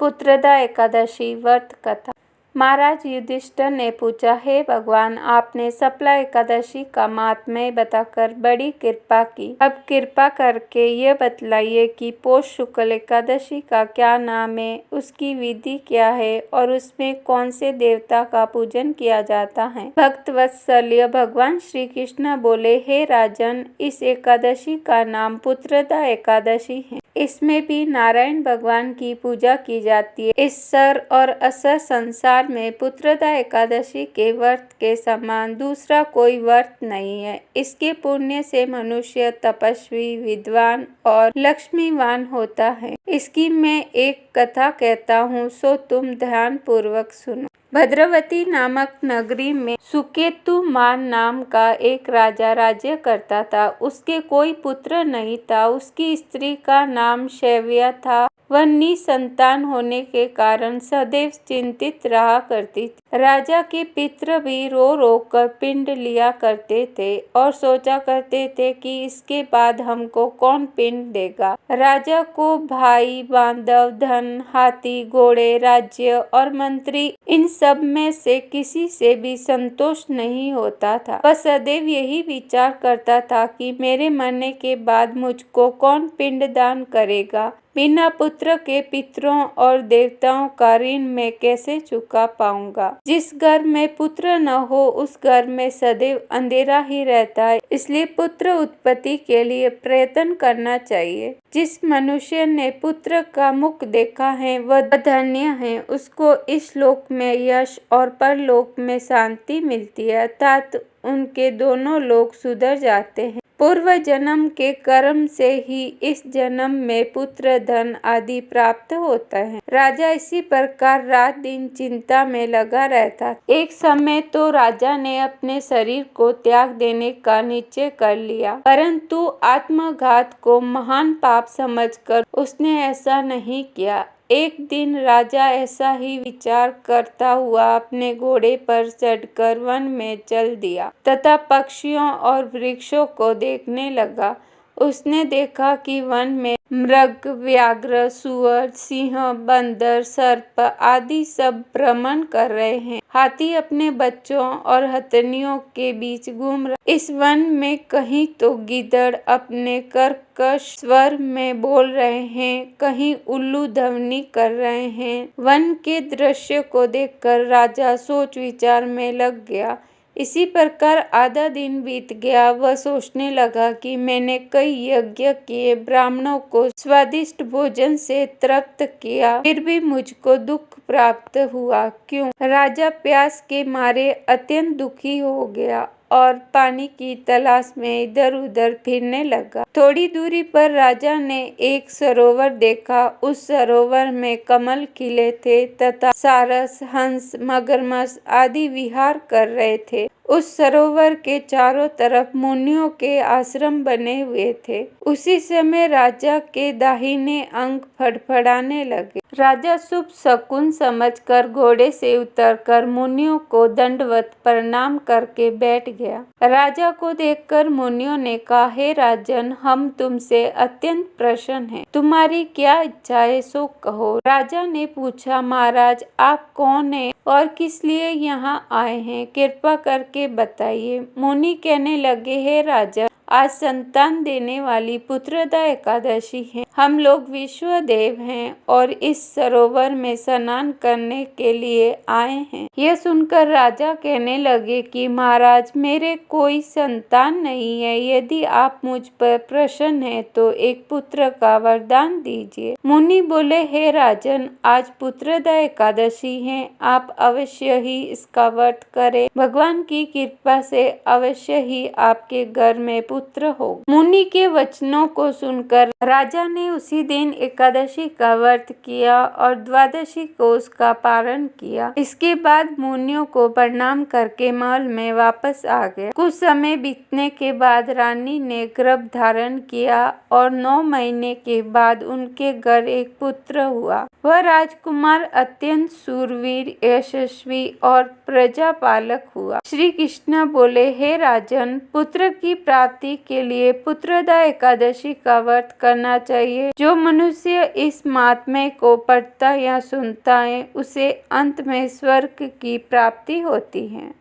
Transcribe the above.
पुत्रदा एकादशी व्रत कथा। महाराज युधिष्ठिर ने पूछा, हे भगवान, आपने सफला एकादशी का महात्म्य बताकर बड़ी कृपा की। अब कृपा करके यह बतलाइए कि पौष शुक्ल एकादशी का क्या नाम है, उसकी विधि क्या है और उसमें कौन से देवता का पूजन किया जाता है। भक्त वत्सल्य भगवान श्री कृष्ण बोले, हे राजन, इस एकादशी का नाम पुत्रदा एकादशी है। इसमें भी नारायण भगवान की पूजा की जाती है। इस सर और असर संसार में पुत्रदा एकादशी के व्रत के समान दूसरा कोई व्रत नहीं है। इसके पुण्य से मनुष्य तपस्वी, विद्वान और लक्ष्मीवान होता है। इसकी मैं एक कथा कहता हूँ, सो तुम ध्यान पूर्वक सुनो। भद्रवती नामक नगरी में सुकेतुमान नाम का एक राजा राज्य करता था। उसके कोई पुत्र नहीं था। उसकी स्त्री का नाम शैव्या था। वह निसंतान होने के कारण सदैव चिंतित रहा करती थी। राजा के पितृ भी रो रो कर पिंड लिया करते थे और सोचा करते थे कि इसके बाद हमको कौन पिंड देगा। राजा को भाई, बांधव, धन, हाथी, घोड़े, राज्य और मंत्री, इन सब में से किसी से भी संतोष नहीं होता था। वह सदैव यही विचार करता था कि मेरे मरने के बाद मुझको कौन पिंडदान करेगा। बिना पुत्र के पितरों और देवताओं का ऋण मैं कैसे चुका पाऊंगा। जिस घर में पुत्र न हो उस घर में सदैव अंधेरा ही रहता है। इसलिए पुत्र उत्पत्ति के लिए प्रयत्न करना चाहिए। जिस मनुष्य ने पुत्र का मुख देखा है वह धन्य है। उसको इस लोक में यश और परलोक में शांति मिलती है, अर्थात उनके दोनों लोक सुधर जाते हैं। पूर्व जन्म के कर्म से ही इस जन्म में पुत्र, धन आदि प्राप्त होता है। राजा इसी प्रकार रात दिन चिंता में लगा रहता। एक समय तो राजा ने अपने शरीर को त्याग देने का निश्चय कर लिया, परंतु आत्मघात को महान पाप समझकर उसने ऐसा नहीं किया। एक दिन राजा ऐसा ही विचार करता हुआ अपने घोड़े पर चढ़कर वन में चल दिया तथा पक्षियों और वृक्षों को देखने लगा। उसने देखा कि वन में मृग, व्याघ्र, सुअर, सिंह, बंदर, सर्प आदि सब भ्रमण कर रहे हैं। हाथी अपने बच्चों और हथनियों के बीच घूम रहा। इस वन में कहीं तो गिद्धड़ अपने कर्कश स्वर में बोल रहे हैं, कहीं उल्लू ध्वनि कर रहे हैं। वन के दृश्य को देखकर राजा सोच विचार में लग गया। इसी प्रकार आधा दिन बीत गया। वह सोचने लगा कि मैंने कई यज्ञ किए, ब्राह्मणों को स्वादिष्ट भोजन से तृप्त किया, फिर भी मुझको दुख प्राप्त हुआ क्यों? राजा प्यास के मारे अत्यंत दुखी हो गया और पानी की तलाश में इधर उधर फिरने लगा। थोड़ी दूरी पर राजा ने एक सरोवर देखा। उस सरोवर में कमल खिले थे तथा सारस, हंस, मगरमच्छ आदि विहार कर रहे थे। उस सरोवर के चारों तरफ मुनियों के आश्रम बने हुए थे। उसी समय राजा के दाहिने अंग फड़फड़ाने लगे। राजा शुभ शकुन समझकर घोड़े से उतरकर मुनियों को दंडवत प्रणाम करके बैठ गया। राजा को देखकर मुनियों ने कहा, हे राजन, हम तुमसे अत्यंत प्रसन्न हैं। तुम्हारी क्या इच्छा है सो कहो। राजा ने पूछा, महाराज, आप कौन हैं और किस लिए यहाँ आए हैं, कृपा करके बताइए। मुनि कहने लगे, हे राजा, आज संतान देने वाली पुत्रदा एकादशी है। हम लोग विश्व देव हैं और इस सरोवर में स्नान करने के लिए आए हैं। यह सुनकर राजा कहने लगे कि महाराज, मेरे कोई संतान नहीं है। यदि आप मुझ पर प्रसन्न हैं तो एक पुत्र का वरदान दीजिए। मुनि बोले, हे राजन, आज पुत्रदा एकादशी है, आप अवश्य ही इसका व्रत करें। भगवान की कृपा से अवश्य ही आपके घर में पुत्र हो। मुनि के वचनों को सुनकर राजा ने उसी दिन एकादशी का व्रत किया और द्वादशी को उसका पारण किया। इसके बाद मुनियों को प्रणाम करके महल में वापस आ गए। कुछ समय बीतने के बाद रानी ने गर्भ धारण किया और 9 महीने के बाद उनके घर एक पुत्र हुआ। वह राजकुमार अत्यंत शूरवीर, यशस्वी और प्रजापालक हुआ। श्री कृष्ण बोले, हे राजन, पुत्र की प्राप्ति के लिए पुत्रदा एकादशी का व्रत करना चाहिए चाहिए। जो मनुष्य इस महात्म्य को पढ़ता या सुनता है उसे अंत में स्वर्ग की प्राप्ति होती है।